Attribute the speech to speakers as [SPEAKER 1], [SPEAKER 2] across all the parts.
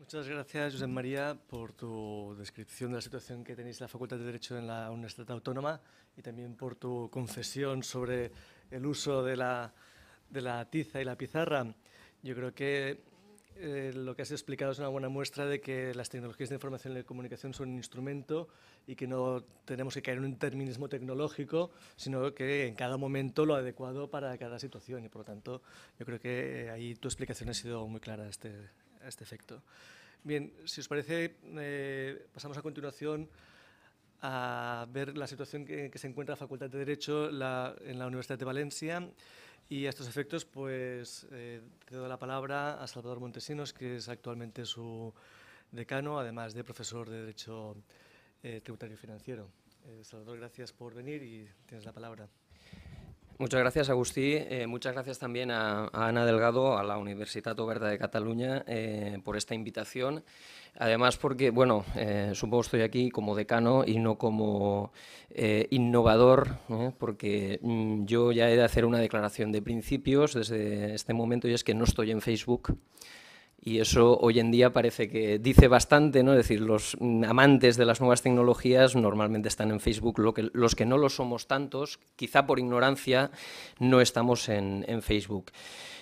[SPEAKER 1] Muchas gracias, Josep María, por tu descripción de la situación que tenéis en la Facultad de Derecho en la Universidad Autónoma y también por tu confesión sobre el uso de la tiza y la pizarra. Yo creo que lo que has explicado es una buena muestra de que las tecnologías de información y de comunicación son un instrumento y que no tenemos que caer en un determinismo tecnológico, sino que en cada momento lo adecuado para cada situación. Y por lo tanto, yo creo que ahí tu explicación ha sido muy clara a este efecto. Bien, si os parece, pasamos a continuación a ver la situación que se encuentra la Facultad de Derecho en la Universidad de Valencia. Y a estos efectos, pues, cedo la palabra a Salvador Montesinos, que es actualmente su decano, además de profesor de Derecho Tributario y Financiero. Salvador, gracias por venir y tienes la palabra.
[SPEAKER 2] Muchas gracias, Agustí. Muchas gracias también a Ana Delgado, a la Universitat Oberta de Cataluña, por esta invitación. Además, porque, bueno, supongo estoy aquí como decano y no como innovador, porque yo ya he de hacer una declaración de principios desde este momento, y es que no estoy en Facebook. Y eso hoy en día parece que dice bastante, ¿no? Es decir, los amantes de las nuevas tecnologías normalmente están en Facebook, los que no lo somos tantos, quizá por ignorancia, no estamos en Facebook.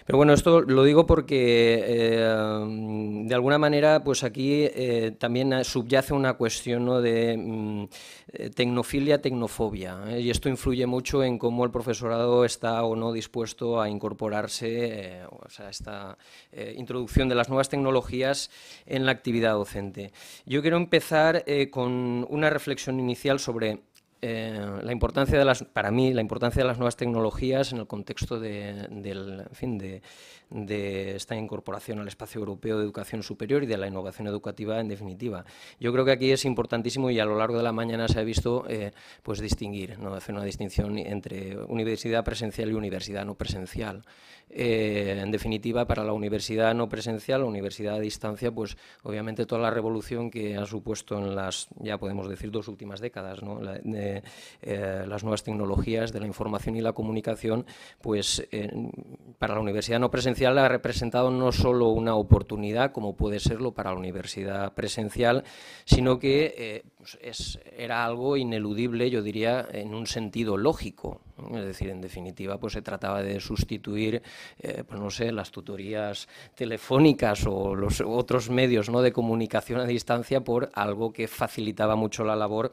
[SPEAKER 2] Pero bueno, esto lo digo porque de alguna manera pues aquí también subyace una cuestión, ¿no?, de tecnofilia, tecnofobia, y esto influye mucho en cómo el profesorado está o no dispuesto a incorporarse, o sea, esta introducción de las nuevas tecnologías en la actividad docente. Yo quiero empezar con una reflexión inicial sobre la importancia para mí, la importancia de las nuevas tecnologías en el contexto de esta incorporación al espacio europeo de educación superior y de la innovación educativa en definitiva. Yo creo que aquí es importantísimo, y a lo largo de la mañana se ha visto pues distinguir, ¿no?, hacer una distinción entre universidad presencial y universidad no presencial. En definitiva, para la universidad no presencial, la universidad a distancia, pues obviamente toda la revolución que ha supuesto en las, ya podemos decir, 2 últimas décadas, ¿no?, las nuevas tecnologías de la información y la comunicación, pues para la universidad no presencial ha representado no solo una oportunidad, como puede serlo para la universidad presencial, sino que era algo ineludible, yo diría, en un sentido lógico. Es decir, en definitiva, pues se trataba de sustituir, pues no sé, las tutorías telefónicas o los otros medios, ¿no?, de comunicación a distancia por algo que facilitaba mucho la labor,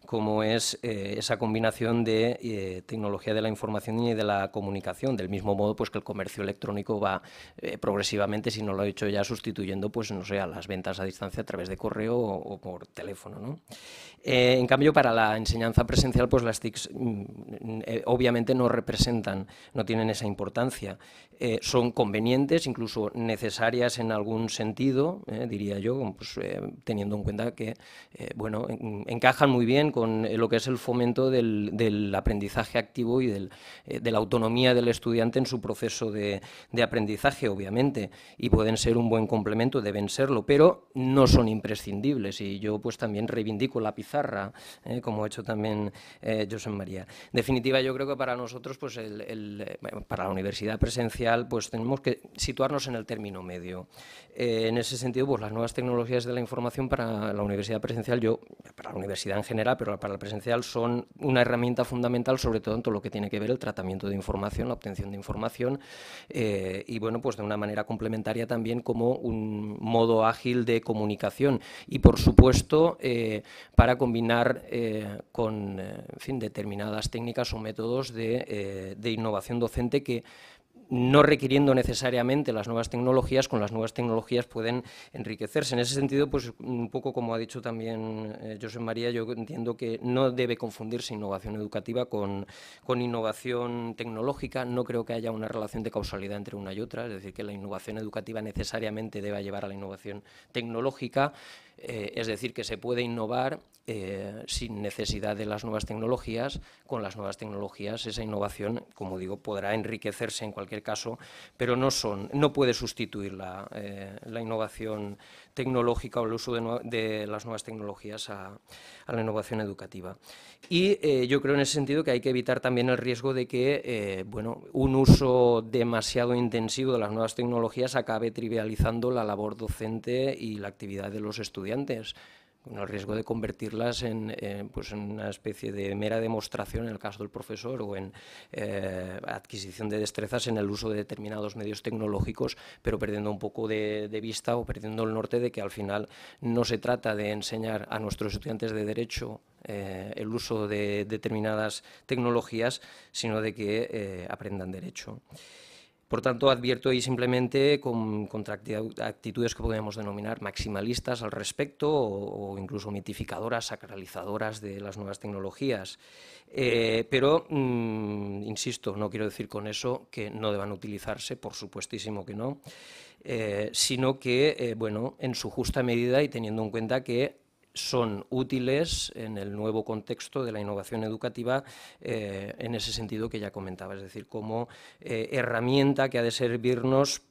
[SPEAKER 2] como es esa combinación de tecnología de la información y de la comunicación, del mismo modo pues que el comercio electrónico va progresivamente, si no lo ha hecho ya, sustituyendo, pues no sé, a las ventas a distancia a través de correo o por teléfono, ¿no? En cambio, para la enseñanza presencial, pues las TICs obviamente no representan, no tienen esa importancia. Son convenientes, incluso necesarias en algún sentido, diría yo, pues, teniendo en cuenta que bueno, encajan muy bien con lo que es el fomento del aprendizaje activo y de la autonomía del estudiante en su proceso de aprendizaje, obviamente, y pueden ser un buen complemento, deben serlo, pero no son imprescindibles, y yo pues también reivindico la pizarra, como ha hecho también Josep María. En definitiva, yo creo que para nosotros, pues para la universidad presencial, pues tenemos que situarnos en el término medio. En ese sentido, pues las nuevas tecnologías de la información para la universidad presencial, para la universidad en general, pero para la presencial, son una herramienta fundamental, sobre todo en todo lo que tiene que ver el tratamiento de información, la obtención de información, y bueno, pues de una manera complementaria también como un modo ágil de comunicación, y por supuesto para combinar con en fin, determinadas técnicas o métodos de innovación docente que, no requiriendo necesariamente las nuevas tecnologías, con las nuevas tecnologías pueden enriquecerse. En ese sentido, pues un poco como ha dicho también Josep María, yo entiendo que no debe confundirse innovación educativa con innovación tecnológica. No creo que haya una relación de causalidad entre una y otra, es decir, que la innovación educativa necesariamente deba llevar a la innovación tecnológica, es decir, que se puede innovar sin necesidad de las nuevas tecnologías. Con las nuevas tecnologías esa innovación, como digo, podrá enriquecerse en cualquier cualquier caso, pero no puede sustituir la innovación tecnológica o el uso de las nuevas tecnologías a la innovación educativa. Y yo creo en ese sentido que hay que evitar también el riesgo de que un uso demasiado intensivo de las nuevas tecnologías acabe trivializando la labor docente y la actividad de los estudiantes, con el riesgo de convertirlas en una especie de mera demostración en el caso del profesor o en adquisición de destrezas en el uso de determinados medios tecnológicos, pero perdiendo un poco de vista o perdiendo el norte de que al final no se trata de enseñar a nuestros estudiantes de Derecho el uso de determinadas tecnologías, sino de que aprendan Derecho. Por tanto, advierto ahí simplemente contra actitudes que podemos denominar maximalistas al respecto o incluso mitificadoras, sacralizadoras de las nuevas tecnologías. Pero, insisto, no quiero decir con eso que no deban utilizarse, por supuestísimo que no, sino que, en su justa medida y teniendo en cuenta que son útiles en el nuevo contexto de la innovación educativa en ese sentido que ya comentaba, es decir, como herramienta que ha de servirnos,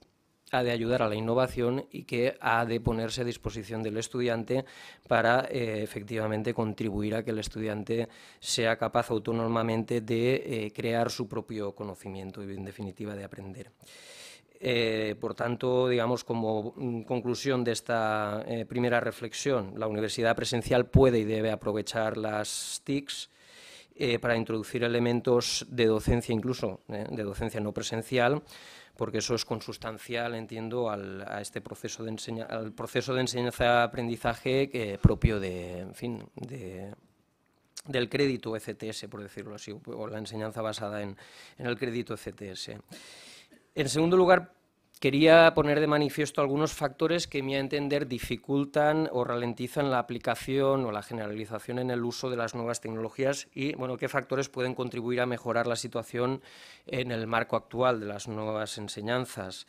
[SPEAKER 2] ha de ayudar a la innovación y que ha de ponerse a disposición del estudiante para efectivamente contribuir a que el estudiante sea capaz autónomamente de crear su propio conocimiento y, en definitiva, de aprender. Por tanto, digamos, como conclusión de esta primera reflexión, la universidad presencial puede y debe aprovechar las TICs para introducir elementos de docencia, incluso de docencia no presencial, porque eso es consustancial, entiendo, a este proceso de al proceso de enseñanza-aprendizaje propio de, en fin, del crédito ECTS, por decirlo así, o la enseñanza basada en el crédito ECTS. En segundo lugar, quería poner de manifiesto algunos factores que, a mi entender, dificultan o ralentizan la aplicación o la generalización en el uso de las nuevas tecnologías y, qué factores pueden contribuir a mejorar la situación en el marco actual de las nuevas enseñanzas.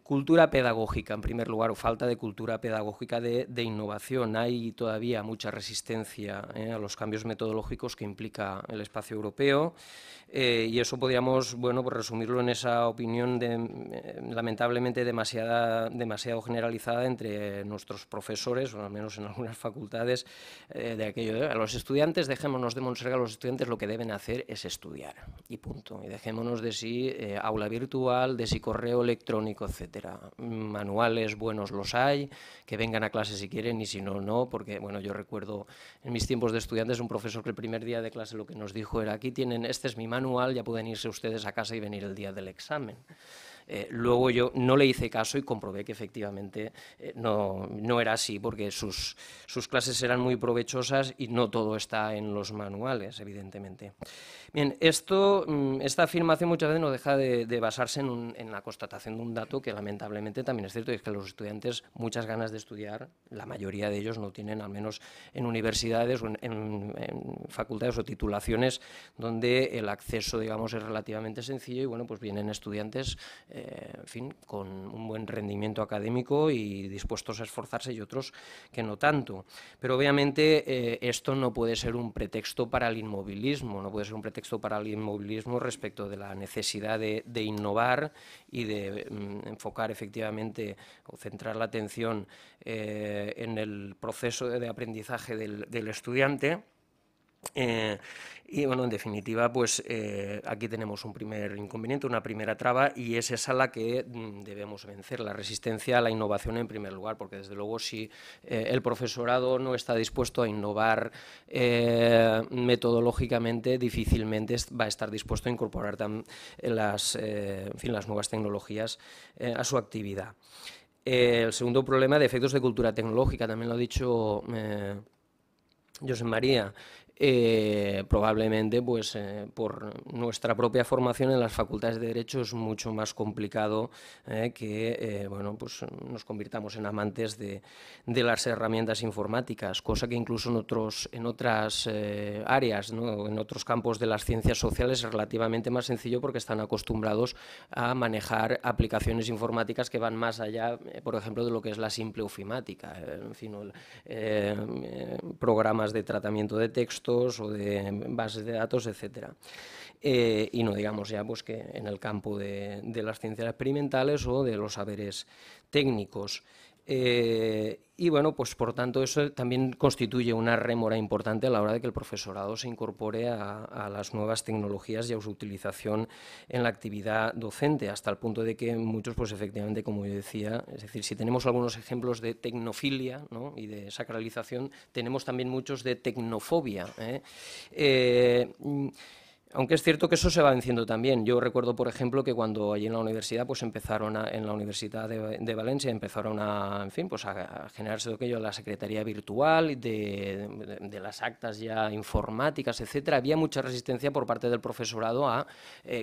[SPEAKER 2] Cultura pedagógica, en primer lugar, o falta de cultura pedagógica de innovación. Hay todavía mucha resistencia a los cambios metodológicos que implica el espacio europeo y eso podríamos pues resumirlo en esa opinión lamentablemente demasiado generalizada entre nuestros profesores, o al menos en algunas facultades, de aquello de a los estudiantes, dejémonos de Montserrat, a los estudiantes lo que deben hacer es estudiar y punto. Y dejémonos de si aula virtual, de si correo electrónico, etcétera. Manuales buenos los hay, que vengan a clase si quieren y si no, no, porque yo recuerdo en mis tiempos de estudiantes un profesor que el primer día de clase lo que nos dijo era: aquí tienen, este es mi manual, ya pueden irse ustedes a casa y venir el día del examen. Luego yo no le hice caso y comprobé que efectivamente no era así, porque sus clases eran muy provechosas y no todo está en los manuales, evidentemente. Bien, esta afirmación muchas veces no deja de basarse en la constatación de un dato que lamentablemente también es cierto, y es que los estudiantes muchas ganas de estudiar, la mayoría de ellos no tienen, al menos en universidades o en facultades o titulaciones donde el acceso, digamos, es relativamente sencillo y pues vienen estudiantes en fin, con un buen rendimiento académico y dispuestos a esforzarse, y otros que no tanto. Pero obviamente esto no puede ser un pretexto para el inmovilismo, respecto de la necesidad de innovar y de enfocar efectivamente o centrar la atención en el proceso de aprendizaje del estudiante. Y en definitiva, pues aquí tenemos un primer inconveniente, una primera traba, y es esa la que debemos vencer, la resistencia a la innovación en primer lugar, porque desde luego si el profesorado no está dispuesto a innovar metodológicamente, difícilmente va a estar dispuesto a incorporar las nuevas tecnologías a su actividad. El segundo problema, de efectos de cultura tecnológica, también lo ha dicho Josep María. Probablemente por nuestra propia formación en las facultades de Derecho es mucho más complicado que pues nos convirtamos en amantes de las herramientas informáticas, cosa que incluso en otras áreas, ¿no? En otros campos de las ciencias sociales es relativamente más sencillo porque están acostumbrados a manejar aplicaciones informáticas que van más allá, por ejemplo, de lo que es la simple ofimática, en fin, programas de tratamiento de texto o de bases de datos, etcétera. y no digamos ya pues, que en el campo de las ciencias experimentales o de los saberes técnicos. Y bueno, pues por tanto eso también constituye una rémora importante a la hora de que el profesorado se incorpore a las nuevas tecnologías y a su utilización en la actividad docente, hasta el punto de que muchos, pues efectivamente, como yo decía, es decir, si tenemos algunos ejemplos de tecnofilia, ¿no?, y de sacralización, tenemos también muchos de tecnofobia, aunque es cierto que eso se va venciendo también. Yo recuerdo, por ejemplo, que cuando allí en la universidad, pues empezaron en la Universidad de Valencia, empezaron a, en fin, pues a generarse aquello, la secretaría virtual, de las actas ya informáticas, etcétera. Había mucha resistencia por parte del profesorado a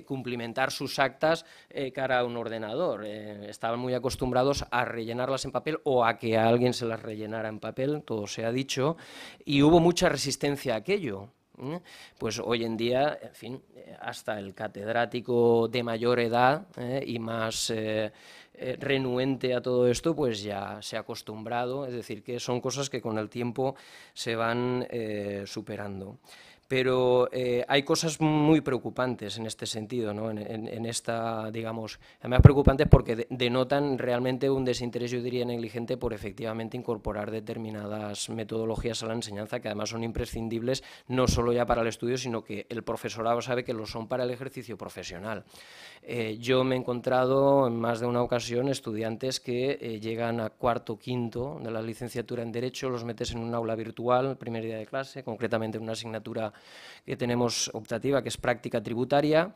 [SPEAKER 2] cumplimentar sus actas cara a un ordenador. Estaban muy acostumbrados a rellenarlas en papel o a que a alguien se las rellenara en papel, todo se ha dicho, y hubo mucha resistencia a aquello. Pues hoy en día, en fin, hasta el catedrático de mayor edad y más renuente a todo esto, pues ya se ha acostumbrado, es decir, que son cosas que con el tiempo se van superando. Pero hay cosas muy preocupantes en este sentido, ¿no? en esta, digamos, además preocupantes porque denotan realmente un desinterés, yo diría negligente, por efectivamente incorporar determinadas metodologías a la enseñanza que además son imprescindibles no solo ya para el estudio, sino que el profesorado sabe que lo son para el ejercicio profesional. Yo me he encontrado en más de una ocasión estudiantes que llegan a cuarto o quinto de la licenciatura en Derecho, los metes en un aula virtual, el primer día de clase, concretamente en una asignatura que tenemos optativa, que es práctica tributaria,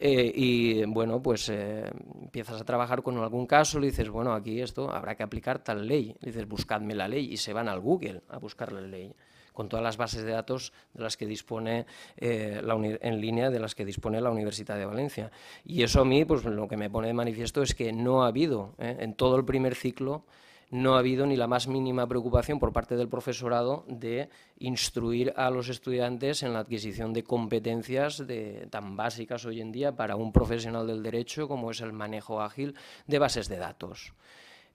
[SPEAKER 2] y bueno, pues empiezas a trabajar con algún caso, le dices, bueno, aquí esto habrá que aplicar tal ley, le dices, buscadme la ley, y se van al Google a buscar la ley, con todas las bases de datos de las que dispone en línea de las que dispone la Universidad de Valencia. Y eso a mí, pues lo que me pone de manifiesto es que no ha habido, en todo el primer ciclo, no ha habido ni la más mínima preocupación por parte del profesorado de instruir a los estudiantes en la adquisición de competencias tan básicas hoy en día para un profesional del derecho como es el manejo ágil de bases de datos.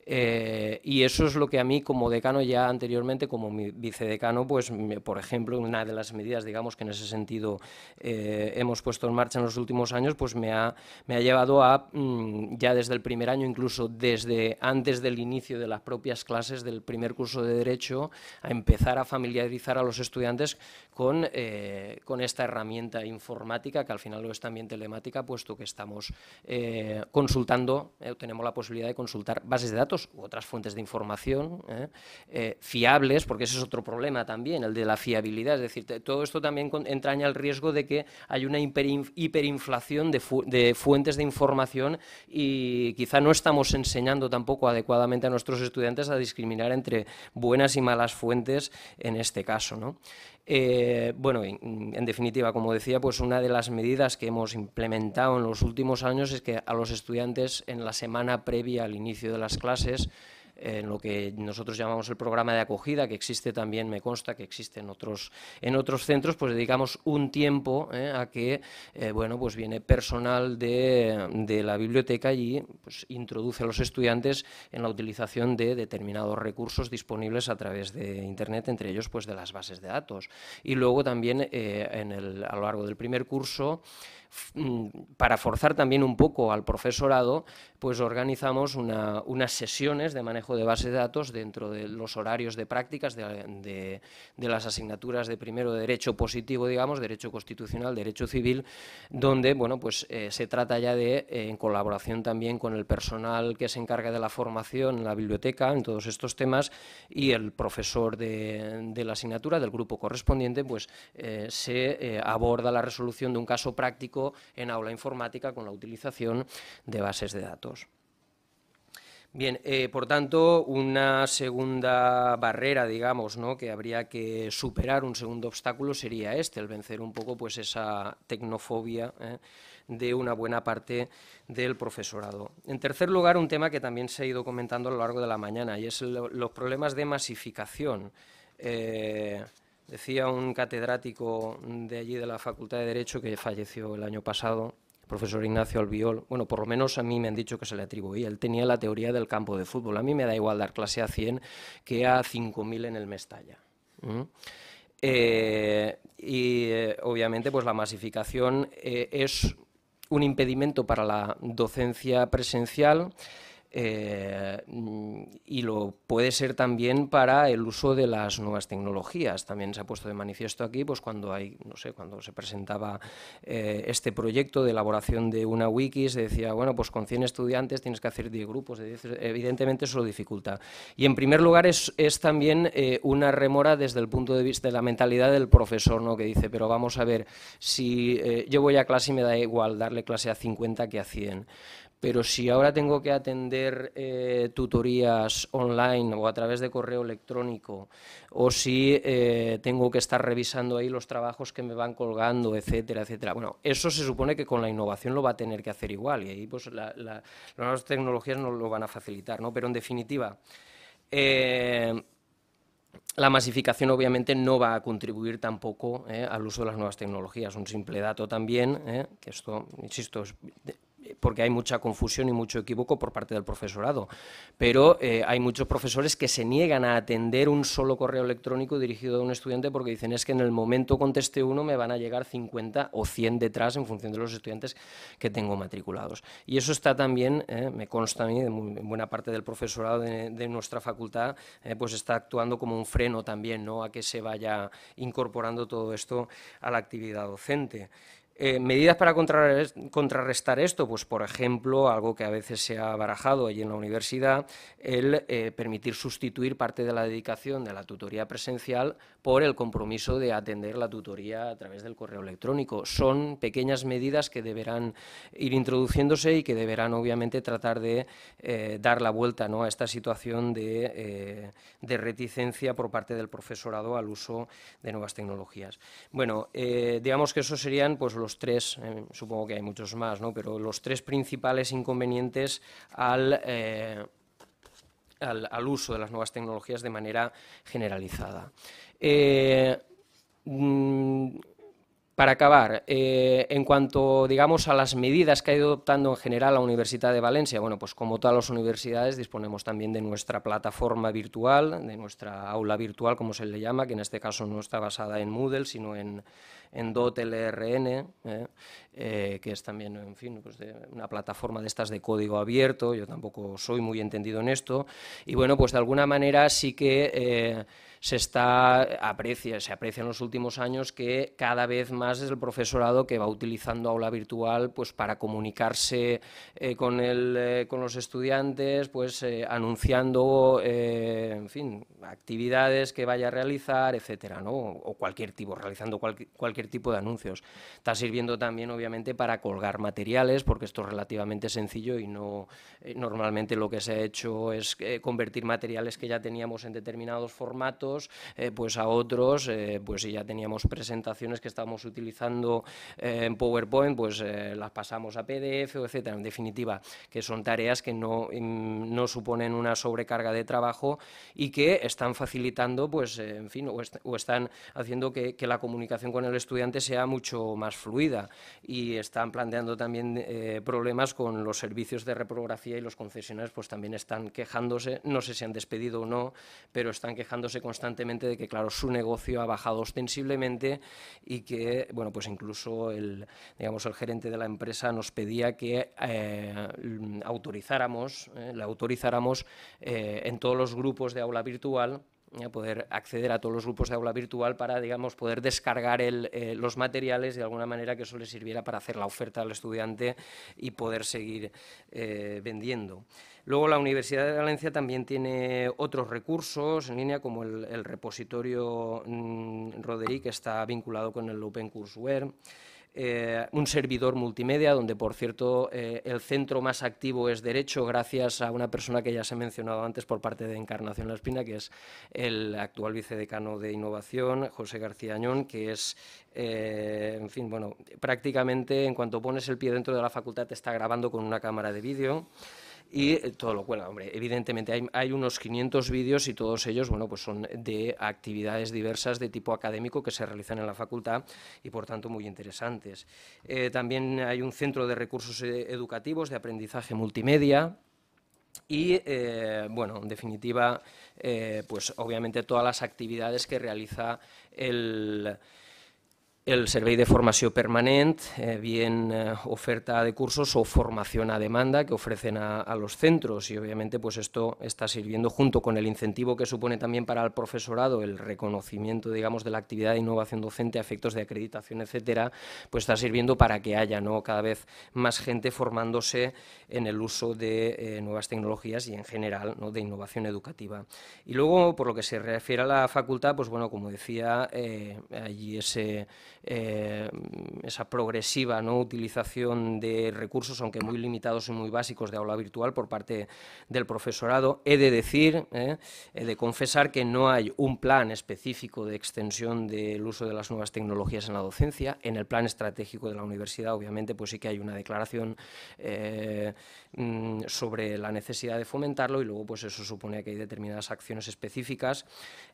[SPEAKER 2] Y eso es lo que a mí como decano ya anteriormente, como mi vicedecano, pues por ejemplo, una de las medidas, digamos, que en ese sentido hemos puesto en marcha en los últimos años, pues me ha llevado a, ya desde el primer año, incluso desde antes del inicio de las propias clases del primer curso de Derecho, a empezar a familiarizar a los estudiantes con esta herramienta informática, que al final lo es también telemática, puesto que estamos consultando, tenemos la posibilidad de consultar bases de datos u otras fuentes de información fiables, porque ese es otro problema también, el de la fiabilidad, es decir, todo esto también entraña el riesgo de que hay una hiperinflación de fuentes de información y quizá no estamos enseñando tampoco adecuadamente a nuestros estudiantes a discriminar entre buenas y malas fuentes en este caso, ¿no? Bueno, en definitiva, como decía, pues una de las medidas que hemos implementado en los últimos años es que a los estudiantes en la semana previa al inicio de las clases, en lo que nosotros llamamos el programa de acogida, que existe también, me consta que existe en otros centros, pues dedicamos un tiempo a que, bueno, pues viene personal de la biblioteca y pues introduce a los estudiantes en la utilización de determinados recursos disponibles a través de Internet, entre ellos pues de las bases de datos. Y luego también a lo largo del primer curso, para forzar también un poco al profesorado, pues organizamos unas sesiones de manejo de base de datos dentro de los horarios de prácticas de las asignaturas de primero de Derecho Positivo, digamos, Derecho Constitucional, Derecho Civil, donde, bueno, pues se trata ya de, en colaboración también con el personal que se encarga de la formación en la biblioteca, en todos estos temas, y el profesor de la asignatura, del grupo correspondiente, pues se aborda la resolución de un caso práctico en aula informática con la utilización de bases de datos. Bien, por tanto, una segunda barrera, digamos, ¿no?, que habría que superar, un segundo obstáculo sería el vencer un poco pues esa tecnofobia de una buena parte del profesorado. En tercer lugar, un tema que también se ha ido comentando a lo largo de la mañana, y es los problemas de masificación. Decía un catedrático de allí de la Facultad de Derecho que falleció el año pasado, el profesor Ignacio Albiol, bueno, por lo menos a mí me han dicho que se le atribuía, él tenía la teoría del campo de fútbol. A mí me da igual dar clase a 100 que a 5.000 en el Mestalla. Obviamente pues la masificación es un impedimento para la docencia presencial, y lo puede ser también para el uso de las nuevas tecnologías. También se ha puesto de manifiesto aquí, pues cuando cuando se presentaba este proyecto de elaboración de una wiki, se decía, bueno, pues con 100 estudiantes tienes que hacer 10 grupos, evidentemente eso lo dificulta. Y en primer lugar es también una rémora desde el punto de vista de la mentalidad del profesor, ¿no? Que dice, pero vamos a ver, si yo voy a clase y me da igual darle clase a 50 que a 100. Pero si ahora tengo que atender tutorías online o a través de correo electrónico, o si tengo que estar revisando ahí los trabajos que me van colgando, etcétera, etcétera. Bueno, eso se supone que con la innovación lo va a tener que hacer igual, y ahí pues las nuevas tecnologías nos lo van a facilitar, ¿no? Pero en definitiva, la masificación obviamente no va a contribuir tampoco al uso de las nuevas tecnologías. Un simple dato también, que esto, insisto, es porque hay mucha confusión y mucho equívoco por parte del profesorado, pero hay muchos profesores que se niegan a atender un solo correo electrónico dirigido a un estudiante porque dicen, es que en el momento conteste uno me van a llegar 50 o 100 detrás en función de los estudiantes que tengo matriculados. Y eso está también, me consta a mí, en buena parte del profesorado de nuestra facultad, pues está actuando como un freno también, ¿no?, a que se vaya incorporando todo esto a la actividad docente. Medidas para contrarrestar esto, pues por ejemplo, algo que a veces se ha barajado allí en la universidad, el permitir sustituir parte de la dedicación de la tutoría presencial por el compromiso de atender la tutoría a través del correo electrónico. Son pequeñas medidas que deberán ir introduciéndose y que deberán obviamente tratar de dar la vuelta, ¿no?, a esta situación de reticencia por parte del profesorado al uso de nuevas tecnologías. Bueno, digamos que esos serían pues los tres, supongo que hay muchos más, ¿no?, pero los tres principales inconvenientes al uso de las nuevas tecnologías de manera generalizada. Para acabar, en cuanto, digamos, a las medidas que ha ido adoptando en general la Universidad de Valencia, bueno, pues como todas las universidades disponemos también de nuestra plataforma virtual, de nuestra aula virtual, como se le llama, que en este caso no está basada en Moodle, sino en .lrn, que es también, en fin, pues una plataforma de estas de código abierto. Yo tampoco soy muy entendido en esto, y bueno, pues de alguna manera sí que se aprecia en los últimos años que cada vez más es el profesorado que va utilizando aula virtual pues para comunicarse con los estudiantes, pues anunciando, en fin, actividades que vaya a realizar, etcétera, ¿no?, o cualquier tipo, realizando cualquier tipo de anuncios. Está sirviendo también, obviamente, para colgar materiales, porque esto es relativamente sencillo y no normalmente lo que se ha hecho es convertir materiales que ya teníamos en determinados formatos pues a otros, pues si ya teníamos presentaciones que estábamos utilizando en PowerPoint, pues las pasamos a PDF, etcétera. En definitiva, que son tareas que no suponen una sobrecarga de trabajo y que están facilitando, pues, en fin, o están haciendo que la comunicación con el estudiante sea mucho más fluida, y están planteando también problemas con los servicios de reprografía, y los concesionarios pues también están quejándose, no sé si han despedido o no, pero están quejándose constantemente de que, claro, su negocio ha bajado ostensiblemente y que, bueno, pues incluso el gerente de la empresa nos pedía que le autorizáramos en todos los grupos de aula virtual, poder acceder a todos los grupos de aula virtual para, digamos, poder descargar los materiales de alguna manera, que eso les sirviera para hacer la oferta al estudiante y poder seguir vendiendo. Luego la Universidad de Valencia también tiene otros recursos en línea, como el repositorio Roderick, que está vinculado con el OpenCourseware, un servidor multimedia, donde, por cierto, el centro más activo es Derecho, gracias a una persona que ya se ha mencionado antes por parte de Encarnación La Espina, que es el actual vicedecano de Innovación, José García Añón, que es, en fin, bueno, prácticamente en cuanto pones el pie dentro de la facultad te está grabando con una cámara de vídeo y todo lo cual, hombre, evidentemente hay unos 500 vídeos, y todos ellos, bueno, pues son de actividades diversas de tipo académico que se realizan en la facultad y, por tanto, muy interesantes. También hay un centro de recursos educativos de aprendizaje multimedia, Y, bueno, en definitiva, pues obviamente todas las actividades que realiza el Servei de Formació Permanent, bien oferta de cursos o formación a demanda que ofrecen a los centros, y obviamente pues esto está sirviendo, junto con el incentivo que supone también para el profesorado el reconocimiento, digamos, de la actividad de innovación docente a efectos de acreditación, etcétera, pues está sirviendo para que haya, ¿no?, cada vez más gente formándose en el uso de nuevas tecnologías y en general, ¿no?, de innovación educativa. Y luego, por lo que se refiere a la facultad, pues bueno, como decía, allí esa progresiva, ¿no?, utilización de recursos, aunque muy limitados y muy básicos, de aula virtual por parte del profesorado. He de decir, he de confesar que no hay un plan específico de extensión del uso de las nuevas tecnologías en la docencia. En el plan estratégico de la universidad, obviamente, pues sí que hay una declaración sobre la necesidad de fomentarlo, y luego pues eso supone que hay determinadas acciones específicas.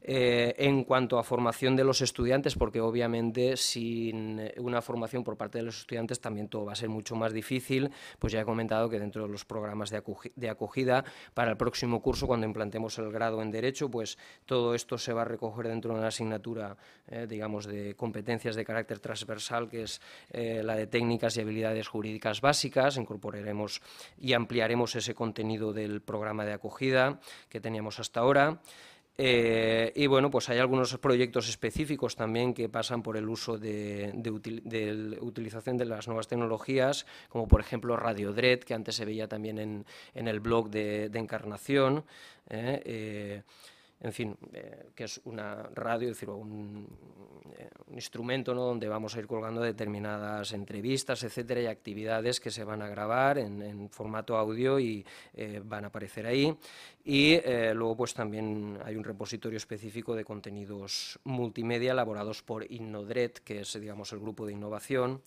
[SPEAKER 2] En cuanto a formación de los estudiantes, porque obviamente sin una formación por parte de los estudiantes también todo va a ser mucho más difícil, pues ya he comentado que dentro de los programas de acogida para el próximo curso, cuando implantemos el grado en Derecho, pues todo esto se va a recoger dentro de una asignatura, digamos, de competencias de carácter transversal, que es la de técnicas y habilidades jurídicas básicas. Incorporaremos y ampliaremos ese contenido del programa de acogida que teníamos hasta ahora. Y bueno, pues hay algunos proyectos específicos también que pasan por el uso de utilización de las nuevas tecnologías, como por ejemplo Radio Dret, que antes se veía también en el blog de Encarnación, en fin, que es una radio, es decir, un instrumento, ¿no?, donde vamos a ir colgando determinadas entrevistas, etcétera, y actividades que se van a grabar en formato audio y van a aparecer ahí. Y luego pues también hay un repositorio específico de contenidos multimedia elaborados por Innodret, que es, digamos, el grupo de innovación.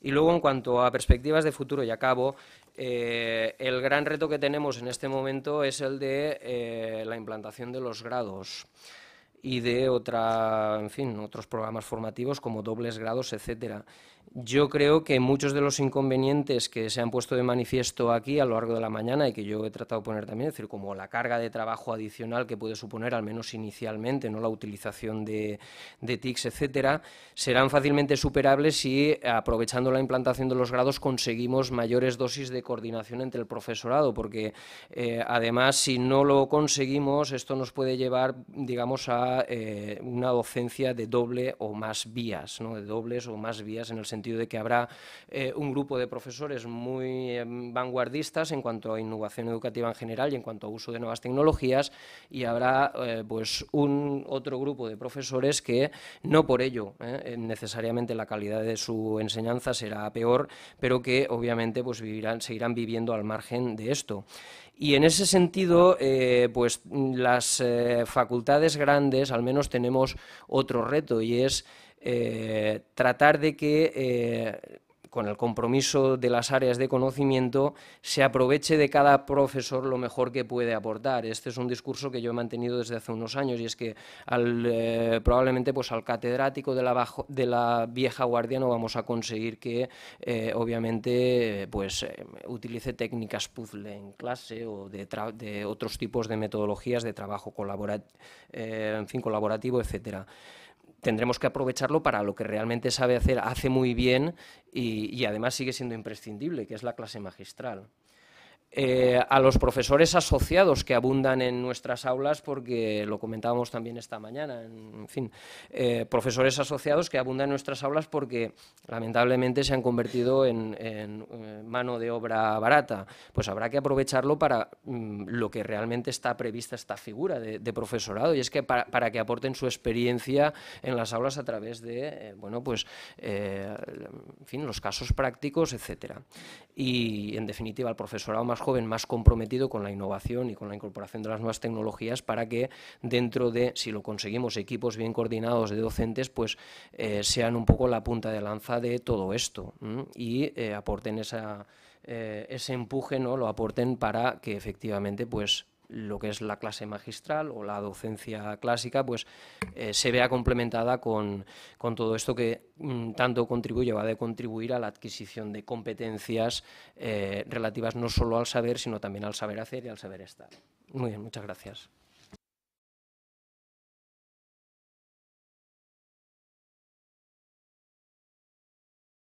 [SPEAKER 2] Y luego, en cuanto a perspectivas de futuro, y acabo, el gran reto que tenemos en este momento es el de la implantación de los grados y de otros programas formativos como dobles grados, etcétera. Yo creo que muchos de los inconvenientes que se han puesto de manifiesto aquí a lo largo de la mañana, y que yo he tratado de poner también, es decir, como la carga de trabajo adicional que puede suponer, al menos inicialmente, ¿no?, la utilización de TICs, etcétera, serán fácilmente superables si, aprovechando la implantación de los grados, conseguimos mayores dosis de coordinación entre el profesorado, porque además, si no lo conseguimos, esto nos puede llevar, digamos, a una docencia de doble o más vías, ¿no?, de dobles o más vías, en el sentido de que habrá un grupo de profesores muy vanguardistas en cuanto a innovación educativa en general y en cuanto a uso de nuevas tecnologías, y habrá pues otro grupo de profesores que no por ello necesariamente la calidad de su enseñanza será peor, pero que obviamente pues seguirán viviendo al margen de esto. Y en ese sentido, pues las facultades grandes al menos tenemos otro reto, y es tratar de que con el compromiso de las áreas de conocimiento se aproveche de cada profesor lo mejor que puede aportar. Este es un discurso que yo he mantenido desde hace unos años, y es que probablemente pues al catedrático de la vieja guardia no vamos a conseguir que obviamente pues utilice técnicas puzzle en clase o de otros tipos de metodologías de trabajo colaborativo, etcétera. Tendremos que aprovecharlo para lo que realmente sabe hacer, hace muy bien, y además sigue siendo imprescindible, que es la clase magistral. A los profesores asociados que abundan en nuestras aulas, porque lo comentábamos también esta mañana, en fin, profesores asociados que abundan en nuestras aulas porque lamentablemente se han convertido en mano de obra barata, pues habrá que aprovecharlo para lo que realmente está prevista esta figura de profesorado, y es que para que aporten su experiencia en las aulas a través de, en fin, los casos prácticos, etcétera. Y en definitiva el profesorado más joven, más comprometido con la innovación y con la incorporación de las nuevas tecnologías, para que dentro de, si lo conseguimos, equipos bien coordinados de docentes, pues sean un poco la punta de lanza de todo esto, y aporten ese empuje, ¿no?, lo aporten para que efectivamente pues lo que es la clase magistral o la docencia clásica, pues se vea complementada con todo esto que tanto contribuye o ha de contribuir a la adquisición de competencias relativas no solo al saber, sino también al saber hacer y al saber estar. Muy bien, muchas gracias.